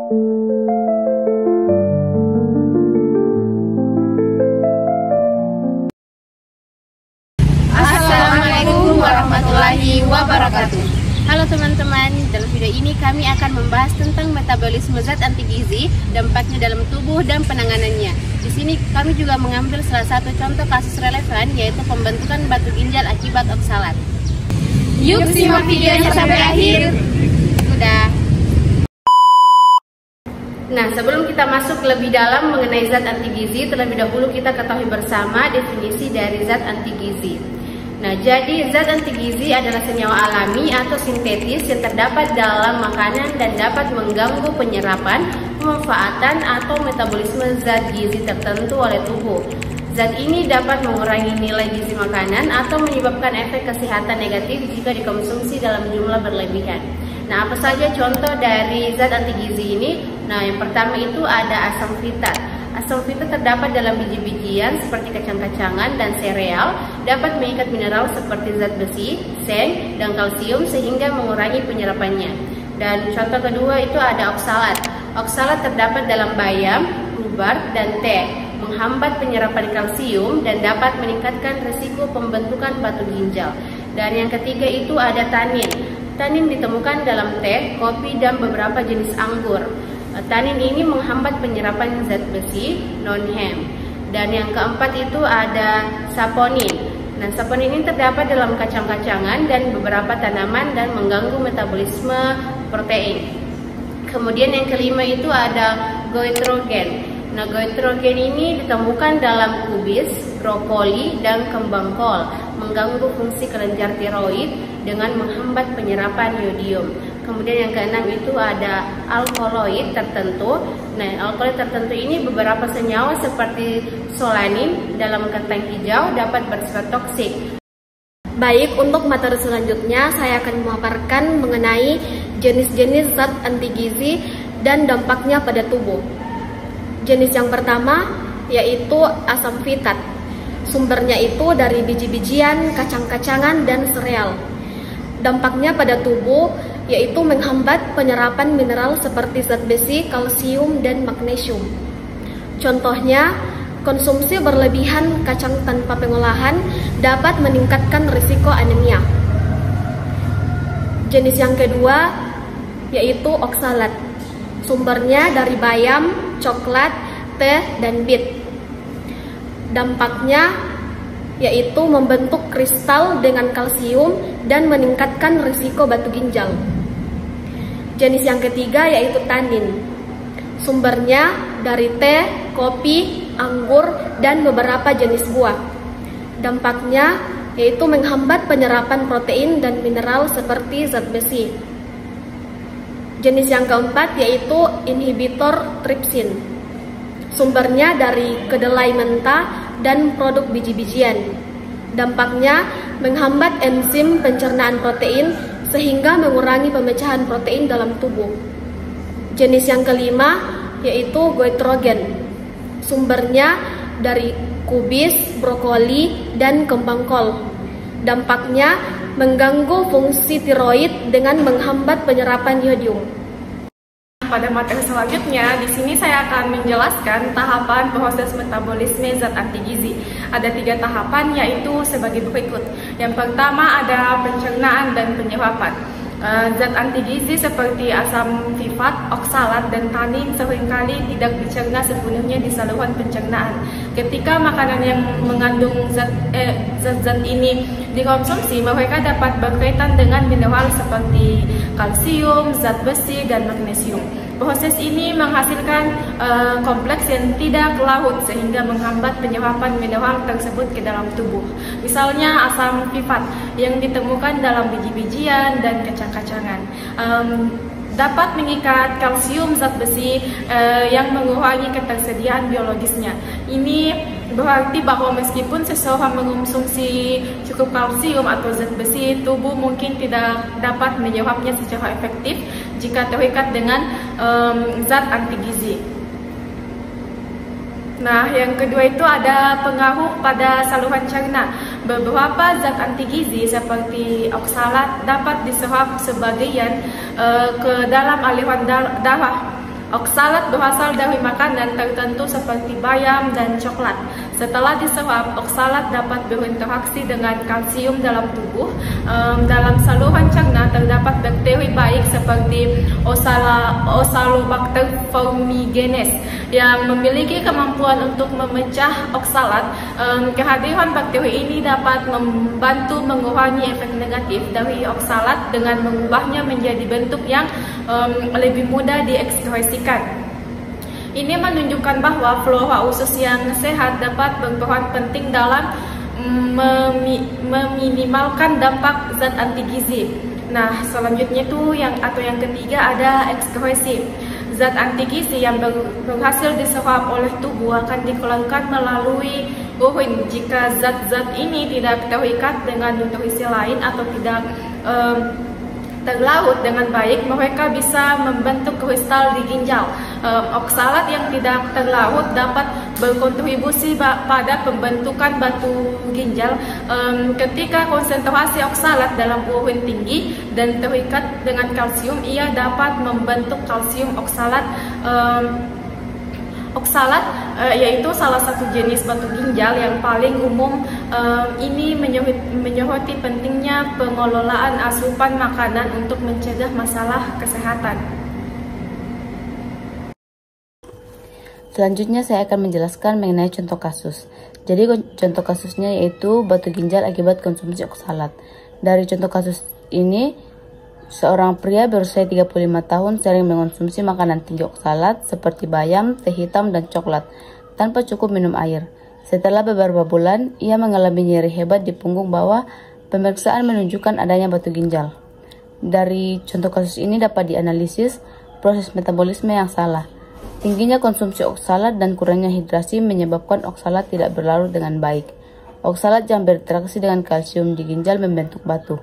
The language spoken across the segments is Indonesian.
Assalamualaikum warahmatullahi wabarakatuh. Halo teman-teman, dalam video ini kami akan membahas tentang metabolisme zat anti gizi, dampaknya dalam tubuh dan penanganannya. Di sini kami juga mengambil salah satu contoh kasus relevan, yaitu pembentukan batu ginjal akibat oksalat. Yuk simak videonya sampai akhir. Sudah. Nah, sebelum kita masuk lebih dalam mengenai zat anti gizi, terlebih dahulu kita ketahui bersama definisi dari zat anti gizi. Nah, jadi zat anti gizi adalah senyawa alami atau sintetis yang terdapat dalam makanan dan dapat mengganggu penyerapan, pemanfaatan, atau metabolisme zat gizi tertentu oleh tubuh. Zat ini dapat mengurangi nilai gizi makanan atau menyebabkan efek kesehatan negatif jika dikonsumsi dalam jumlah berlebihan. Nah, apa saja contoh dari zat anti gizi ini? Nah, yang pertama itu ada asam fitat. Asam fitat terdapat dalam biji-bijian seperti kacang-kacangan dan sereal, dapat mengikat mineral seperti zat besi, seng, dan kalsium sehingga mengurangi penyerapannya. Dan contoh kedua itu ada oksalat. Oksalat terdapat dalam bayam, rhubarb, dan teh, menghambat penyerapan kalsium dan dapat meningkatkan risiko pembentukan batu ginjal. Dan yang ketiga itu ada tanin. Tanin ditemukan dalam teh, kopi, dan beberapa jenis anggur. Tanin ini menghambat penyerapan zat besi, non-hem. Dan yang keempat itu ada saponin. Nah, saponin ini terdapat dalam kacang-kacangan dan beberapa tanaman dan mengganggu metabolisme protein. Kemudian yang kelima itu ada goitrogen. Nah, goitrogen ini ditemukan dalam kubis, brokoli, dan kembang kol, mengganggu fungsi kelenjar tiroid dengan menghambat penyerapan yodium. Kemudian yang keenam itu ada alkaloid tertentu. Nah, alkaloid tertentu ini beberapa senyawa seperti solanin dalam kentang hijau dapat bersifat toksik. Baik, untuk materi selanjutnya saya akan memaparkan mengenai jenis-jenis zat anti gizi dan dampaknya pada tubuh. Jenis yang pertama yaitu asam fitat. Sumbernya itu dari biji-bijian, kacang-kacangan, dan sereal. Dampaknya pada tubuh yaitu menghambat penyerapan mineral seperti zat besi, kalsium, dan magnesium. Contohnya, konsumsi berlebihan kacang tanpa pengolahan dapat meningkatkan risiko anemia. Jenis yang kedua yaitu oksalat. Sumbernya dari bayam, coklat, teh, dan bit. Dampaknya yaitu membentuk kristal dengan kalsium dan meningkatkan risiko batu ginjal. Jenis yang ketiga yaitu tanin. Sumbernya dari teh, kopi, anggur, dan beberapa jenis buah. Dampaknya yaitu menghambat penyerapan protein dan mineral seperti zat besi. Jenis yang keempat yaitu inhibitor tripsin. Sumbernya dari kedelai mentah dan produk biji-bijian. Dampaknya menghambat enzim pencernaan protein sehingga mengurangi pemecahan protein dalam tubuh. Jenis yang kelima yaitu goitrogen. Sumbernya dari kubis, brokoli, dan kembang kol. Dampaknya mengganggu fungsi tiroid dengan menghambat penyerapan yodium. Pada materi selanjutnya, di sini saya akan menjelaskan tahapan proses metabolisme zat anti gizi. Ada 3 tahapan, yaitu sebagai berikut. Yang pertama ada pencernaan dan penyerapan. Zat anti gizi seperti asam fifat, oksalat, dan tanin seringkali tidak dicerna sepenuhnya di saluran pencernaan. Ketika makanan yang mengandung zat-zat ini dikonsumsi, mereka dapat berkaitan dengan mineral seperti kalsium, zat besi, dan magnesium. Proses ini menghasilkan kompleks yang tidak larut sehingga menghambat penyerapan mineral tersebut ke dalam tubuh. Misalnya asam fifat yang ditemukan dalam biji-bijian dan kacang-kacangan dapat mengikat kalsium zat besi yang mengurangi ketersediaan biologisnya. Ini berarti bahwa meskipun seseorang mengonsumsi cukup kalsium atau zat besi, tubuh mungkin tidak dapat menyerapnya secara efektif jika terikat dengan zat anti gizi. Nah, yang kedua itu ada pengaruh pada saluran cerna. Beberapa zat anti gizi seperti oksalat dapat diserap sebagian ke dalam aliran darah Oksalat berasal dari makanan tertentu seperti bayam dan coklat. Setelah diserap, oksalat dapat berinteraksi dengan kalsium dalam tubuh. Dalam saluran cerna terdapat bakteri baik seperti Osalobacter formigenes yang memiliki kemampuan untuk memecah oksalat. Kehadiran bakteri ini dapat membantu mengurangi efek negatif dari oksalat dengan mengubahnya menjadi bentuk yang lebih mudah diekskresikan. Ini menunjukkan bahwa flora usus yang sehat dapat berperan penting dalam meminimalkan dampak zat anti gizi. Nah, selanjutnya itu yang ketiga ada ekskresi. Zat anti gizi yang berhasil diserap oleh tubuh akan dikeluarkan melalui urin. Jika zat-zat ini tidak terikat dengan nutrisi lain atau tidak terlarut dengan baik, mereka bisa membentuk kristal di ginjal. Oksalat yang tidak terlarut dapat berkontribusi pada pembentukan batu ginjal. Ketika konsentrasi oksalat dalam urin tinggi dan terikat dengan kalsium, ia dapat membentuk kalsium oksalat. Oksalat yaitu salah satu jenis batu ginjal yang paling umum. Ini menyoroti pentingnya pengelolaan asupan makanan untuk mencegah masalah kesehatan. Selanjutnya saya akan menjelaskan mengenai contoh kasus. Jadi contoh kasusnya yaitu batu ginjal akibat konsumsi oksalat. Dari contoh kasus ini, seorang pria berusia 35 tahun sering mengonsumsi makanan tinggi oksalat seperti bayam, teh hitam, dan coklat tanpa cukup minum air. Setelah beberapa bulan, ia mengalami nyeri hebat di punggung bawah. Pemeriksaan menunjukkan adanya batu ginjal. Dari contoh kasus ini dapat dianalisis proses metabolisme yang salah. Tingginya konsumsi oksalat dan kurangnya hidrasi menyebabkan oksalat tidak berlarut dengan baik. Oksalat yang berinteraksi dengan kalsium di ginjal membentuk batu.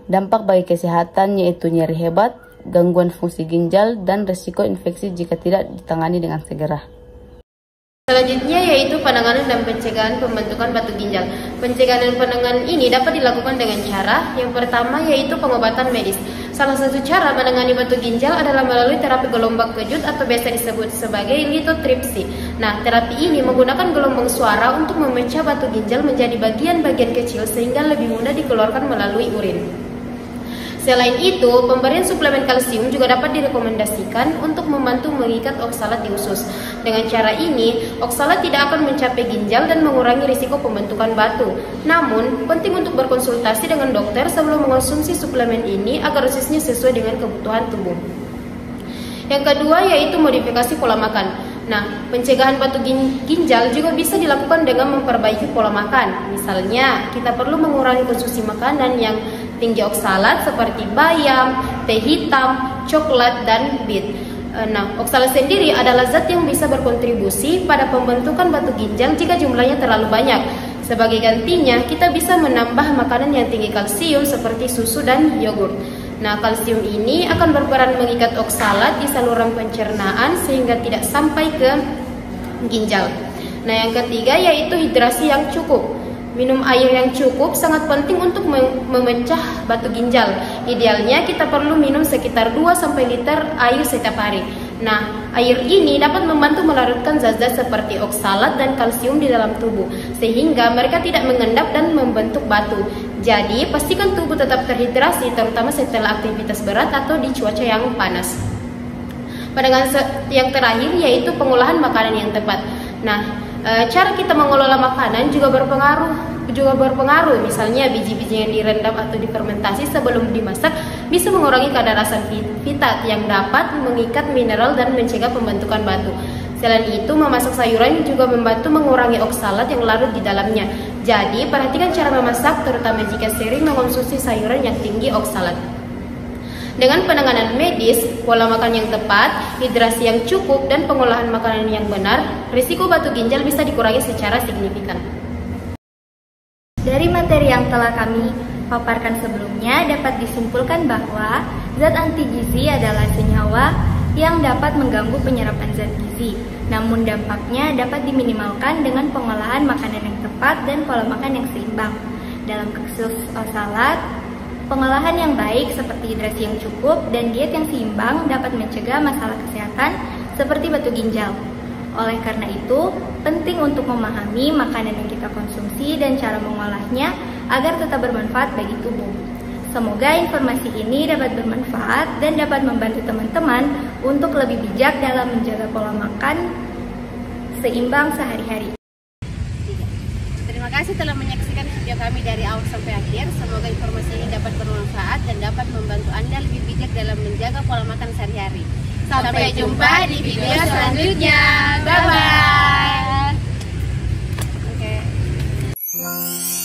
Dampak bagi kesehatan yaitu nyeri hebat, gangguan fungsi ginjal, dan risiko infeksi jika tidak ditangani dengan segera. Selanjutnya yaitu penanganan dan pencegahan pembentukan batu ginjal. Pencegahan dan penanganan ini dapat dilakukan dengan cara yang pertama yaitu pengobatan medis. Salah satu cara menangani batu ginjal adalah melalui terapi gelombang kejut atau biasa disebut sebagai lithotripsy. Nah, terapi ini menggunakan gelombang suara untuk memecah batu ginjal menjadi bagian-bagian kecil sehingga lebih mudah dikeluarkan melalui urin. Selain itu, pemberian suplemen kalsium juga dapat direkomendasikan untuk membantu mengikat oksalat di usus. Dengan cara ini, oksalat tidak akan mencapai ginjal dan mengurangi risiko pembentukan batu. Namun, penting untuk berkonsultasi dengan dokter sebelum mengonsumsi suplemen ini agar dosisnya sesuai dengan kebutuhan tubuh. Yang kedua yaitu modifikasi pola makan. Nah, pencegahan batu ginjal juga bisa dilakukan dengan memperbaiki pola makan. Misalnya, kita perlu mengurangi konsumsi makanan yang tinggi oksalat seperti bayam, teh hitam, coklat, dan beet. Nah, oksalat sendiri adalah zat yang bisa berkontribusi pada pembentukan batu ginjal jika jumlahnya terlalu banyak. Sebagai gantinya, kita bisa menambah makanan yang tinggi kalsium seperti susu dan yogurt. Nah, kalsium ini akan berperan mengikat oksalat di saluran pencernaan sehingga tidak sampai ke ginjal. Nah, yang ketiga yaitu hidrasi yang cukup. Minum air yang cukup sangat penting untuk memecah batu ginjal. Idealnya kita perlu minum sekitar 2-5 liter air setiap hari. Nah, air ini dapat membantu melarutkan zat-zat seperti oksalat dan kalsium di dalam tubuh, sehingga mereka tidak mengendap dan membentuk batu. Jadi, pastikan tubuh tetap terhidrasi, terutama setelah aktivitas berat atau di cuaca yang panas. Pandangan yang terakhir yaitu pengolahan makanan yang tepat. Nah, cara kita mengelola makanan juga berpengaruh. Misalnya biji-biji yang direndam atau difermentasi sebelum dimasak bisa mengurangi kadar asam fitat yang dapat mengikat mineral dan mencegah pembentukan batu. Selain itu, memasak sayuran juga membantu mengurangi oksalat yang larut di dalamnya. Jadi, perhatikan cara memasak, terutama jika sering mengonsumsi sayuran yang tinggi oksalat. Dengan penanganan medis, pola makan yang tepat, hidrasi yang cukup, dan pengolahan makanan yang benar, risiko batu ginjal bisa dikurangi secara signifikan. Dari materi yang telah kami paparkan sebelumnya, dapat disimpulkan bahwa zat anti gizi adalah senyawa yang dapat mengganggu penyerapan zat gizi. Namun dampaknya dapat diminimalkan dengan pengolahan makanan yang tepat dan pola makan yang seimbang. Dalam kasus oksalat, Pengolahan yang baik seperti hidrasi yang cukup dan diet yang seimbang dapat mencegah masalah kesehatan seperti batu ginjal. Oleh karena itu, penting untuk memahami makanan yang kita konsumsi dan cara mengolahnya agar tetap bermanfaat bagi tubuh. Semoga informasi ini dapat bermanfaat dan dapat membantu teman-teman untuk lebih bijak dalam menjaga pola makan seimbang sehari-hari. Terima kasih telah menyaksikan video kami dari awal sampai akhir. Semoga informasi ini dapat bermanfaat dan dapat membantu Anda lebih bijak dalam menjaga pola makan sehari-hari. Sampai jumpa di video selanjutnya. Bye-bye. Okay.